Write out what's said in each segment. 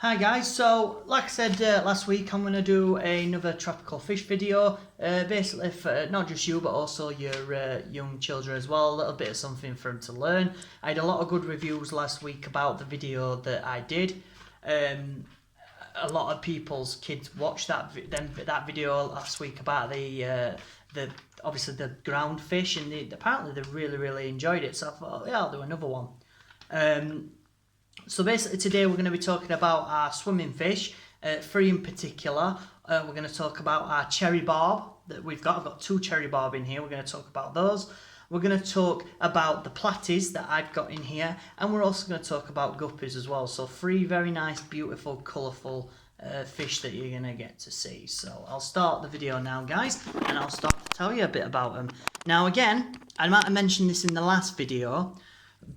Hi guys, so like I said last week, I'm going to do another tropical fish video, basically for not just you but also your young children as well, a little bit of something for them to learn. I had a lot of good reviews last week about the video that I did. A lot of people's kids watched that video last week about the obviously the ground fish, and apparently they really enjoyed it, so I thought, yeah, I'll do another one. So basically today we're going to be talking about our swimming fish, three in particular. We're going to talk about our cherry barb that we've got. I've got two cherry barb in here. We're going to talk about those. We're going to talk about the platies that I've got in here, and we're also going to talk about guppies as well. So three very nice, beautiful, colourful fish that you're going to get to see. So I'll start the video now, guys, and I'll start to tell you a bit about them. Now again, I might have mentioned this in the last video,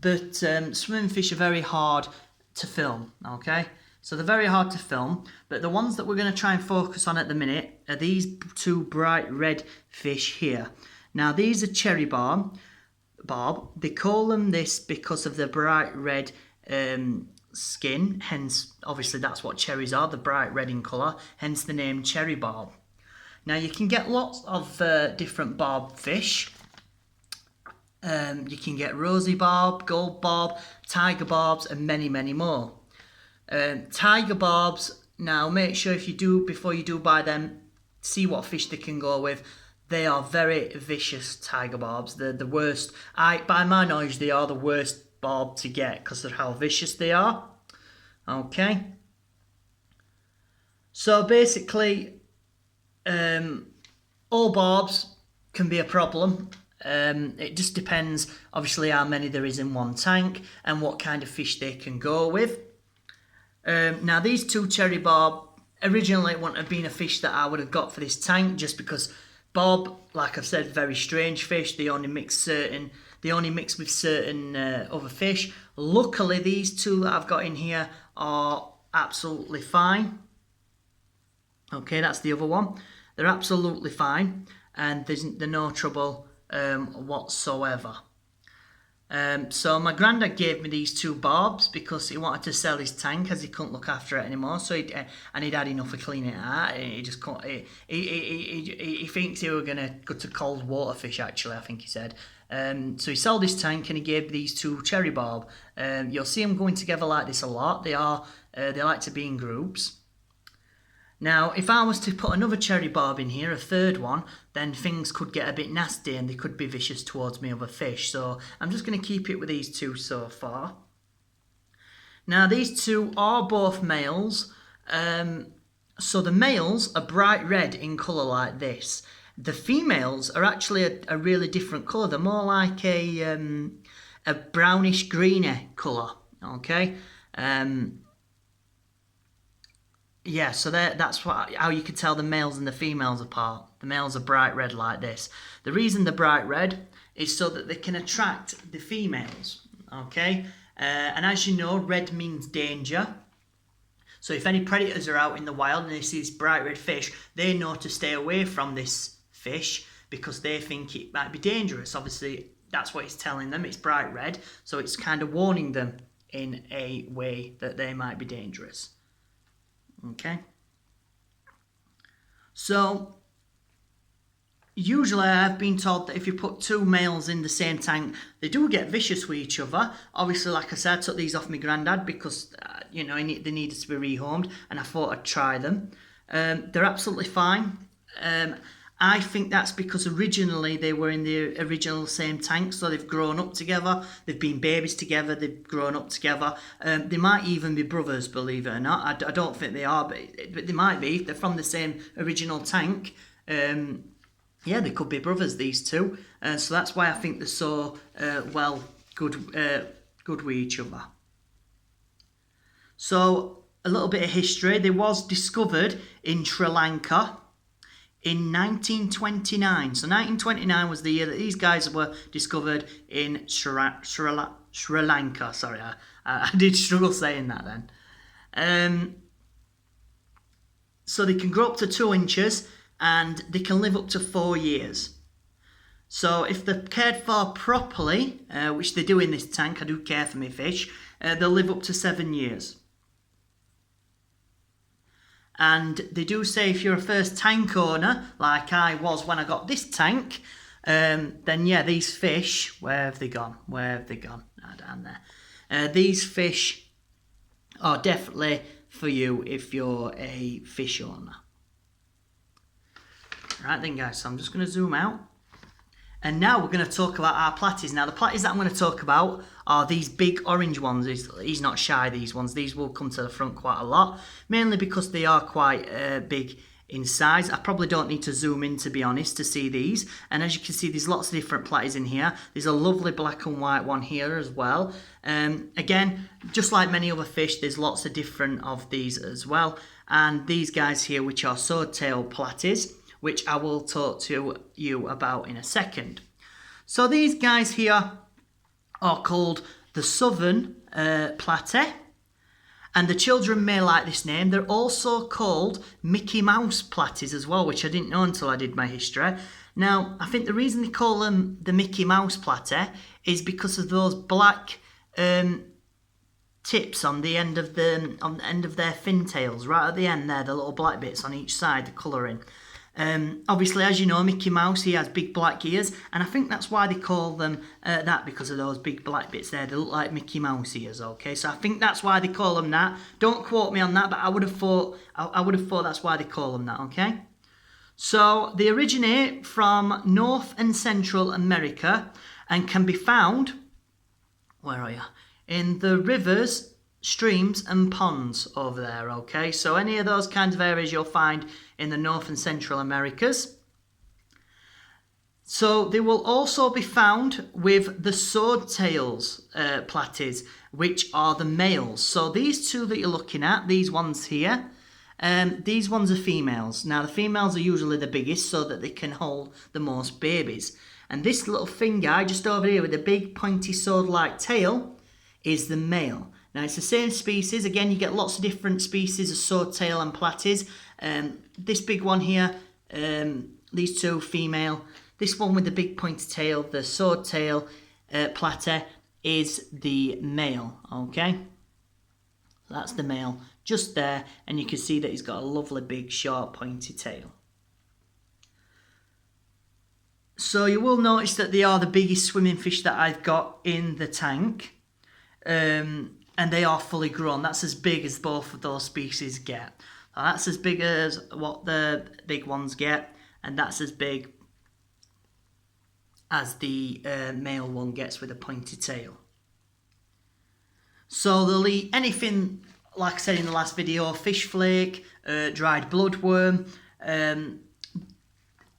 but swimming fish are very hard to film, okay? So they're very hard to film, but the ones that we're going to try and focus on at the minute are these two bright red fish here. Now these are cherry barb. They call them this because of the bright red skin, hence obviously that's what cherries are, the bright red in colour, hence the name cherry barb. Now you can get lots of different barb fish. You can get rosy barb, gold barb, tiger barbs, and many more. Tiger barbs, now make sure before you do buy them, see what fish they can go with. They are very vicious, tiger barbs. They're the worst. By my knowledge, they are the worst barb to get because of how vicious they are. Okay. So basically, all barbs can be a problem. It just depends, obviously, how many there is in one tank and what kind of fish they can go with. Now, these two cherry barb originally wouldn't have been a fish that I would have got for this tank, just because barb, like I've said, very strange fish. They only mix with certain other fish. Luckily, these two that I've got in here are absolutely fine. Okay, that's the other one. They're absolutely fine, and there's no trouble whatsoever. So my granddad gave me these two barbs because he wanted to sell his tank as he couldn't look after it anymore. So he'd had enough of cleaning it out. He just couldn't. He thinks he were gonna go to cold water fish. Actually, I think he said. So he sold his tank and he gave these two cherry barb. You'll see them going together like this a lot. They like to be in groups. Now, if I was to put another cherry barb in here, a third one, then things could get a bit nasty and they could be vicious towards me other fish. So I'm just going to keep it with these two so far. Now, these two are both males. So the males are bright red in colour like this. The females are actually a really different colour. They're more like a brownish greeny colour, okay? Yeah, so that's how you can tell the males and the females apart. The males are bright red like this. The reason they're bright red is so that they can attract the females, okay? And as you know, red means danger. So if any predators are out in the wild and they see this bright red fish, they know to stay away from this fish because they think it might be dangerous. Obviously, that's what it's telling them. It's bright red, so it's kind of warning them in a way that they might be dangerous. Okay, so usually I've been told that if you put two males in the same tank, they do get vicious with each other. Obviously, like I said, I took these off my granddad because they needed to be rehomed, and I thought I'd try them. They're absolutely fine. I think that's because originally they were in the original same tank, so they've grown up together, they've been babies together, they've grown up together. They might even be brothers, believe it or not. I don't think they are, but they might be. If they're from the same original tank, yeah, they could be brothers, these two. So that's why I think they're so good with each other. So a little bit of history. They was discovered in Sri Lanka in 1929. So 1929 was the year that these guys were discovered in Sri Lanka. Sorry, I did struggle saying that then. So they can grow up to 2 inches and they can live up to 4 years. So if they're cared for properly, which they do in this tank, I do care for my fish, they'll live up to 7 years. And they do say if you're a first tank owner, like I was when I got this tank, then yeah, these fish, where have they gone? Where have they gone? Oh, down there. These fish are definitely for you if you're a fish owner. Right then guys, so I'm just going to zoom out. And now we're going to talk about our platies. Now the platies that I'm going to talk about are these big orange ones. He's not shy, these ones. These will come to the front quite a lot, mainly because they are quite big in size. I probably don't need to zoom in, to be honest, to see these. And as you can see, there's lots of different platies in here. There's a lovely black and white one here as well. Again, just like many other fish, there's lots of different of these as well. And these guys here, which are swordtail platies, which I will talk to you about in a second. So these guys here are called the Southern Platy, and the children may like this name. They're also called Mickey Mouse Platies as well, which I didn't know until I did my history. Now, I think the reason they call them the Mickey Mouse Platy is because of those black tips on the end of their fin tails, right at the end there, the little black bits on each side, the colouring. Obviously, as you know, Mickey Mouse, he has big black ears, and I think that's why they call them that, because of those big black bits there. They look like Mickey Mouse ears, okay? So I think that's why they call them that. Don't quote me on that, but I would have thought that's why they call them that, okay? So they originate from North and Central America and can be found, where are you? In the rivers, streams and ponds over there, okay? So any of those kinds of areas you'll find in the North and Central Americas. So they will also be found with the swordtails platies, which are the males. So these two that you're looking at, these ones here, these ones are females. Now the females are usually the biggest so that they can hold the most babies. And this little thing guy just over here with the big pointy sword-like tail is the male. Now it's the same species. Again, you get lots of different species of swordtail and platies. This big one here, these two female. This one with the big pointy tail, the swordtail platy, is the male. Okay, so that's the male just there, and you can see that he's got a lovely big short pointy tail. So you will notice that they are the biggest swimming fish that I've got in the tank. And they are fully grown. That's as big as both of those species get. So that's as big as what the big ones get, and that's as big as the male one gets with a pointy tail. So they'll eat anything, like I said in the last video, fish flake, dried bloodworm,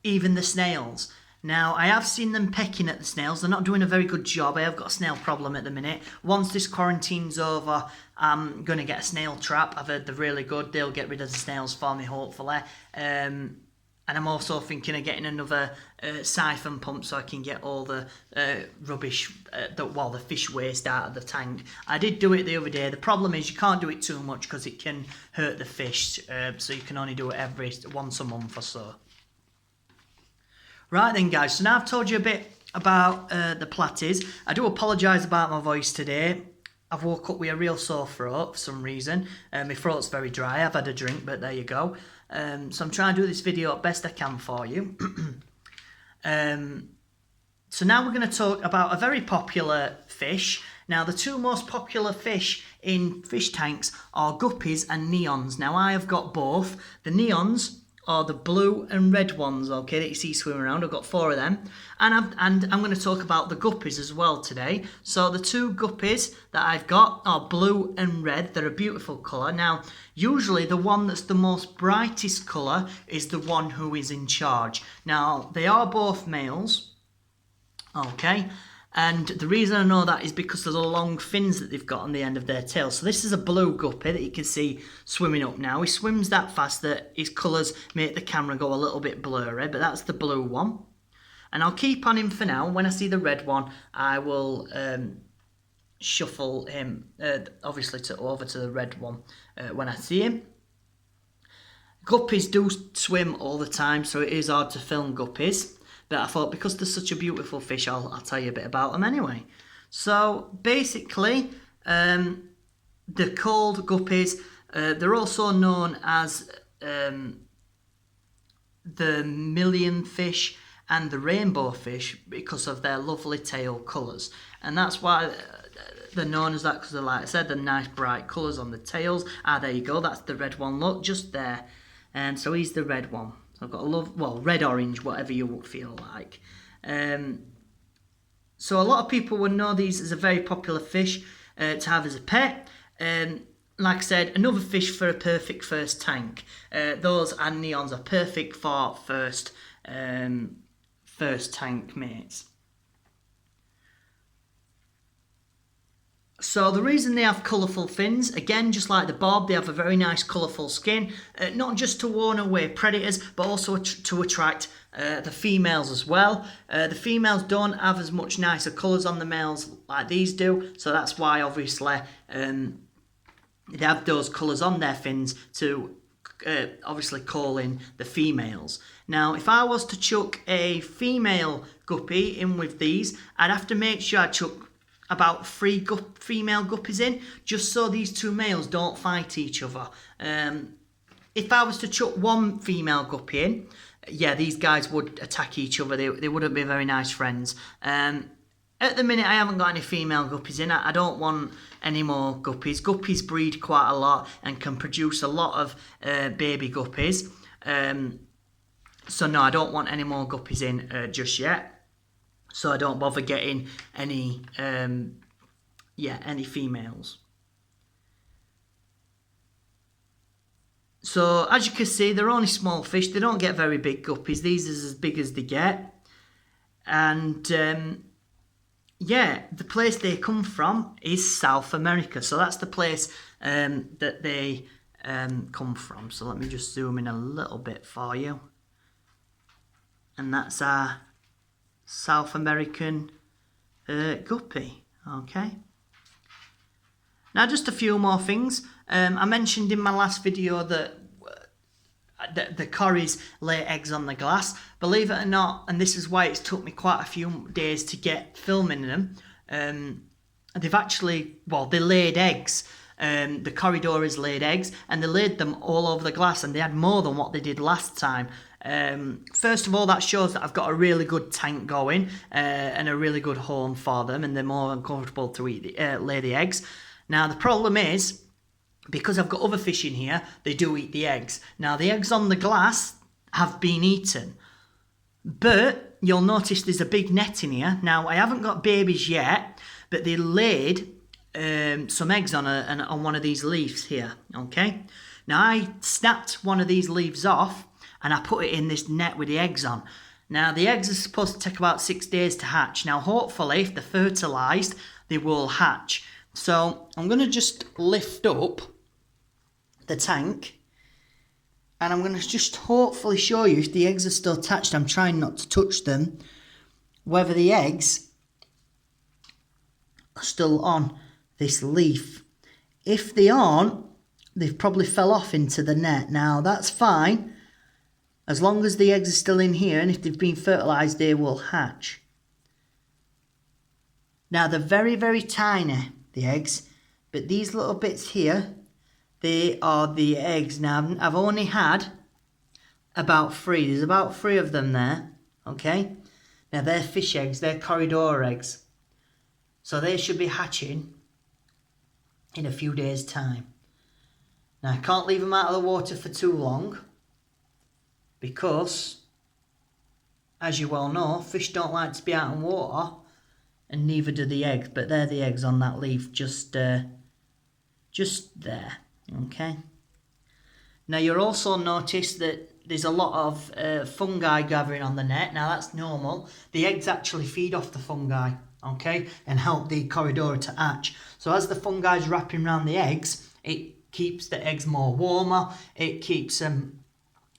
even the snails. Now, I have seen them pecking at the snails. They're not doing a very good job. I have got a snail problem at the minute. Once this quarantine's over, I'm going to get a snail trap. I've heard they're really good. They'll get rid of the snails for me, hopefully. And I'm also thinking of getting another siphon pump so I can get all the rubbish, the fish waste out of the tank. I did do it the other day. The problem is you can't do it too much because it can hurt the fish. So you can only do it once a month or so. Right then guys, so now I've told you a bit about the platies. I do apologise about my voice today. I've woke up with a real sore throat for some reason. My throat's very dry. I've had a drink, but there you go. So I'm trying to do this video best I can for you. So now we're going to talk about a very popular fish. Now the two most popular fish in fish tanks are guppies and neons. Now I have got both. The neons are the blue and red ones, okay, that you see swimming around. I've got 4 of them. And I'm going to talk about the guppies as well today. So the two guppies that I've got are blue and red. They're a beautiful colour. Now, usually the one that's the most brightest colour is the one who is in charge. Now, they are both males, okay. And the reason I know that is because of the long fins that they've got on the end of their tail. So this is a blue guppy that you can see swimming up now. He swims that fast that his colours make the camera go a little bit blurry, but that's the blue one. And I'll keep on him for now. When I see the red one, I will shuffle him, obviously, over to the red one when I see him. Guppies do swim all the time, so it is hard to film guppies. But I thought because they're such a beautiful fish, I'll tell you a bit about them anyway. So basically, they're called guppies. They're also known as the millionfish and the rainbow fish because of their lovely tail colours, and that's why they're known as that, because like I said, the nice bright colours on the tails. There you go, that's the red one, look, just there. And so he's the red one. So I've got red, orange, whatever you would feel like. So a lot of people would know these as a very popular fish to have as a pet. Like I said, another fish for a perfect first tank. Those and neons are perfect for first tank mates. So the reason they have colourful fins, again, just like the bob, they have a very nice colourful skin, not just to warn away predators, but also to attract the females as well. The females don't have as much nicer colours on the males like these do, so that's why obviously they have those colours on their fins to obviously call in the females. Now, if I was to chuck a female guppy in with these, I'd have to make sure I chuck about 3 female guppies in, just so these 2 males don't fight each other. If I was to chuck 1 female guppy in, yeah, these guys would attack each other. They wouldn't be very nice friends. At the minute, I haven't got any female guppies in. I don't want any more guppies. Guppies breed quite a lot and can produce a lot of baby guppies. So no, I don't want any more guppies in just yet. So I don't bother getting any females. So as you can see, they're only small fish. They don't get very big guppies. These are as big as they get. And the place they come from is South America. So that's the place that they come from. So let me just zoom in a little bit for you. And that's our South American guppy. Okay. Now just a few more things. I mentioned in my last video that the corries lay eggs on the glass. Believe it or not, and this is why it's took me quite a few days to get filming them, they've actually, they laid eggs. The corridors laid eggs, and they laid them all over the glass, and they had more than what they did last time. First of all, that shows that I've got a really good tank going and a really good home for them, and they're more than comfortable to lay the eggs. Now the problem is, because I've got other fish in here, they do eat the eggs. Now the eggs on the glass have been eaten, but you'll notice there's a big net in here. Now I haven't got babies yet, but they laid some eggs on one of these leaves here. Okay. Now I snapped one of these leaves off and I put it in this net with the eggs on. Now the eggs are supposed to take about 6 days to hatch. Now hopefully if they're fertilised, they will hatch. So I'm going to just lift up the tank and I'm going to just hopefully show you if the eggs are still attached. I'm trying not to touch them, whether the eggs are still on this leaf. If they aren't, they've probably fell off into the net. Now that's fine, as long as the eggs are still in here, and if they've been fertilised, they will hatch. Now they're very, very tiny, the eggs, but these little bits here, they are the eggs. Now I've only had about 3. There's about 3 of them there, okay? Now they're fish eggs, they're corridor eggs. So they should be hatching in a few days' time. Now I can't leave them out of the water for too long, because, as you well know, fish don't like to be out in water, and neither do the eggs. But they're the eggs on that leaf, just there. Okay. Now you'll also notice that there's a lot of fungi gathering on the net. Now that's normal. The eggs actually feed off the fungi, okay, and help the corridor to hatch. So as the fungi is wrapping around the eggs, it keeps the eggs more warmer. It keeps them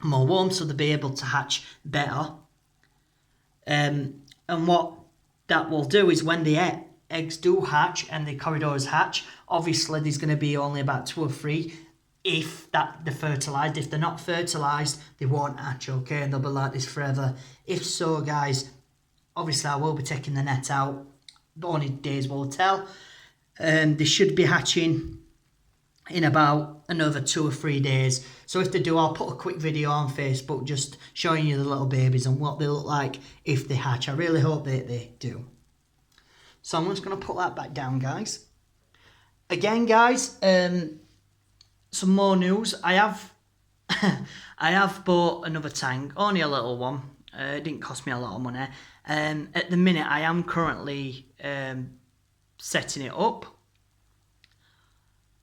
more warm, so they'll be able to hatch better. And what that will do is when the eggs do hatch and the corridors hatch, obviously there's going to be only about 2 or 3 if they're fertilised. If they're not fertilised, they won't hatch, okay, and they'll be like this forever. If so, guys, obviously I will be taking the net out, but only days will tell. They should be hatching in about another 2 or 3 days. So if they do, I'll put a quick video on Facebook just showing you the little babies and what they look like if they hatch. I really hope they do. So I'm just going to put that back down, guys. Again, guys, some more news. I have bought another tank, only a little one. It didn't cost me a lot of money. At the minute, I am currently setting it up,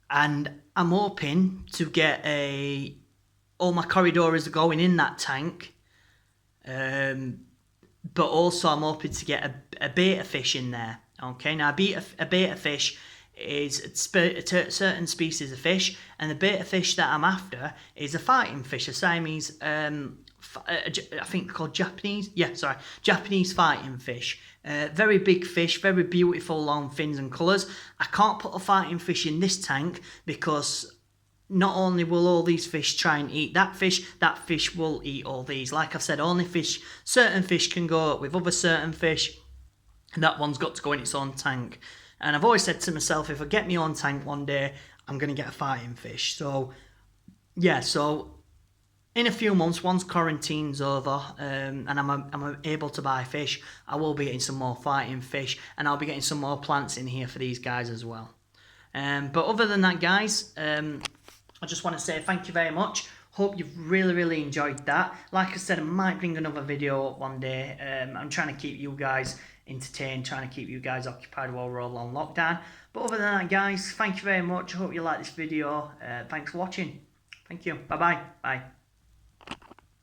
and I'm hoping to get all my Corydoras are going in that tank. But also I'm hoping to get a betta fish in there. Okay, now a betta fish is a certain species of fish, and the betta fish that I'm after is a fighting fish, a Siamese, I think they're called Japanese. Yeah, sorry, Japanese fighting fish. Very big fish, very beautiful long fins and colours. I can't put a fighting fish in this tank because not only will all these fish try and eat that fish will eat all these. Like I've said, certain fish can go with other certain fish, and that one's got to go in its own tank. And I've always said to myself, if I get my own tank one day, I'm going to get a fighting fish. So, yeah, so in a few months, once quarantine's over and I'm able to buy fish, I will be getting some more fighting fish, and I'll be getting some more plants in here for these guys as well. But other than that, guys, I just want to say thank you very much. Hope you've really enjoyed that. Like I said, I might bring another video up one day. I'm trying to keep you guys entertained, trying to keep you guys occupied while we're all on lockdown. But other than that, guys, thank you very much. I hope you like this video. Thanks for watching. Thank you. Bye-bye. Bye.